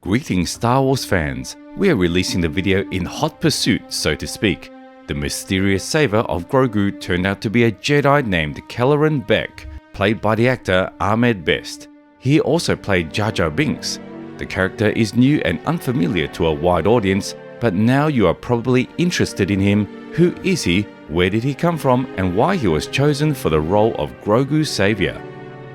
Greetings Star Wars fans, we are releasing the video in hot pursuit, so to speak. The mysterious savior of Grogu turned out to be a Jedi named Kelleran Beq, played by the actor Ahmed Best. He also played Jar Jar Binks. The character is new and unfamiliar to a wide audience, but now you are probably interested in him. Who is he, where did he come from, and why he was chosen for the role of Grogu's savior?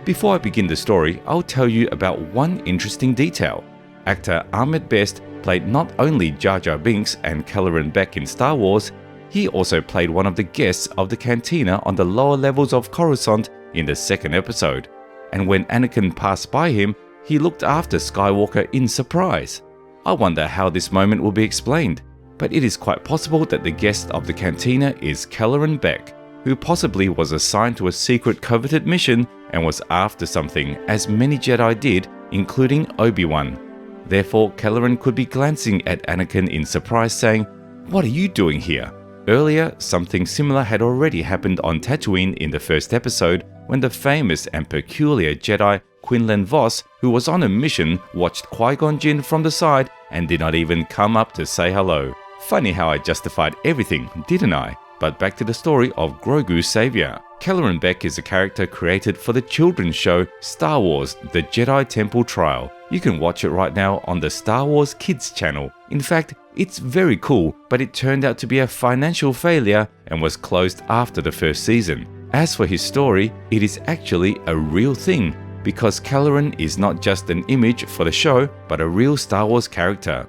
Before I begin the story, I'll tell you about one interesting detail. Actor Ahmed Best played not only Jar Jar Binks and Kelleran Beq in Star Wars, he also played one of the guests of the cantina on the lower levels of Coruscant in the second episode. And when Anakin passed by him, he looked after Skywalker in surprise. I wonder how this moment will be explained, but it is quite possible that the guest of the cantina is Kelleran Beq, who possibly was assigned to a secret coveted mission and was after something, as many Jedi did, including Obi-Wan. Therefore, Kelleran could be glancing at Anakin in surprise saying, "What are you doing here?" Earlier, something similar had already happened on Tatooine in the first episode when the famous and peculiar Jedi Quinlan Vos, who was on a mission, watched Qui-Gon Jinn from the side and did not even come up to say hello. Funny how I justified everything, didn't I? But back to the story of Grogu's savior. Kelleran Beq is a character created for the children's show Star Wars: The Jedi Temple Trial. You can watch it right now on the Star Wars Kids channel. In fact, it's very cool, but it turned out to be a financial failure and was closed after the first season. As for his story, it is actually a real thing, because Kelleran is not just an image for the show, but a real Star Wars character.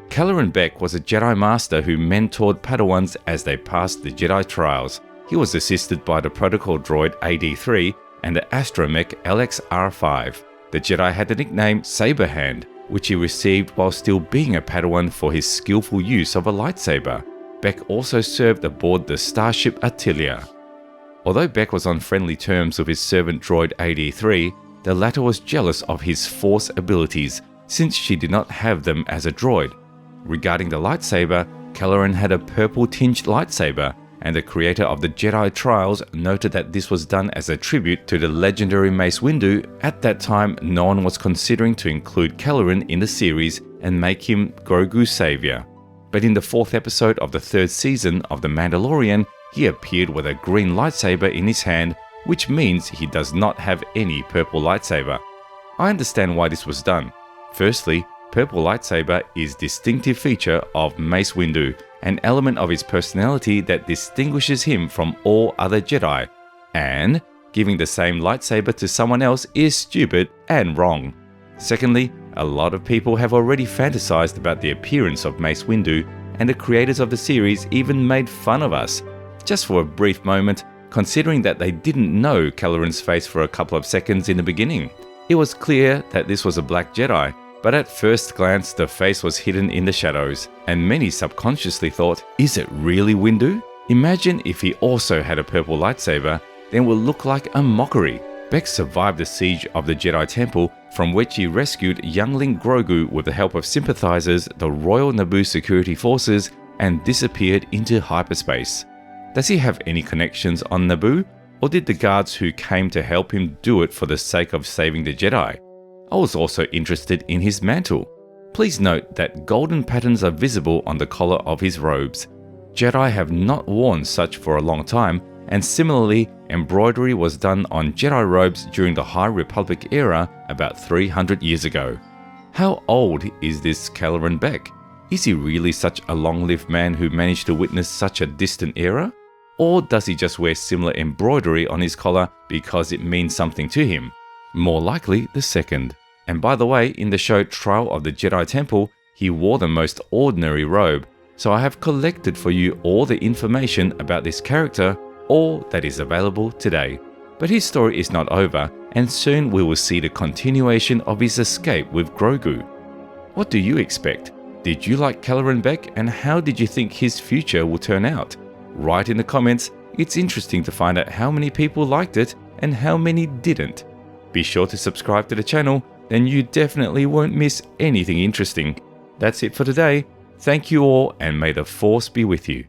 Kelleran Beq was a Jedi Master who mentored Padawans as they passed the Jedi trials. He was assisted by the protocol droid AD-3 and the astromech LX-R5. The Jedi had the nickname Saberhand, which he received while still being a Padawan for his skillful use of a lightsaber. Beq also served aboard the starship Attilia. Although Beq was on friendly terms with his servant droid AD-3, the latter was jealous of his Force abilities, since she did not have them as a droid. Regarding the lightsaber, Kelleran had a purple-tinged lightsaber, and the creator of the Jedi Trials noted that this was done as a tribute to the legendary Mace Windu. At that time, no one was considering to include Kelleran in the series and make him Grogu's savior. But in the fourth episode of the third season of The Mandalorian, he appeared with a green lightsaber in his hand, which means he does not have any purple lightsaber. I understand why this was done. Firstly, purple lightsaber is a distinctive feature of Mace Windu, an element of his personality that distinguishes him from all other Jedi. And giving the same lightsaber to someone else is stupid and wrong. Secondly, a lot of people have already fantasized about the appearance of Mace Windu, and the creators of the series even made fun of us. Just for a brief moment, considering that they didn't know Kelleran's face for a couple of seconds in the beginning. It was clear that this was a black Jedi, but at first glance the face was hidden in the shadows, and many subconsciously thought, is it really Windu? Imagine if he also had a purple lightsaber, then it would look like a mockery. Beq survived the siege of the Jedi Temple, from which he rescued youngling Grogu with the help of sympathizers, the Royal Naboo security forces, and disappeared into hyperspace. Does he have any connections on Naboo, or did the guards who came to help him do it for the sake of saving the Jedi? I was also interested in his mantle. Please note that golden patterns are visible on the collar of his robes. Jedi have not worn such for a long time, and similarly, embroidery was done on Jedi robes during the High Republic era about 300 years ago. How old is this Kelleran Beq? Is he really such a long-lived man who managed to witness such a distant era? Or does he just wear similar embroidery on his collar because it means something to him? More likely the second. And by the way, in the show Trial of the Jedi Temple, he wore the most ordinary robe, so I have collected for you all the information about this character, all that is available today. But his story is not over, and soon we will see the continuation of his escape with Grogu. What do you expect? Did you like Kelleran Beq, and how did you think his future will turn out? Write in the comments. It's interesting to find out how many people liked it and how many didn't. Be sure to subscribe to the channel, then you definitely won't miss anything interesting. That's it for today. Thank you all, and may the Force be with you.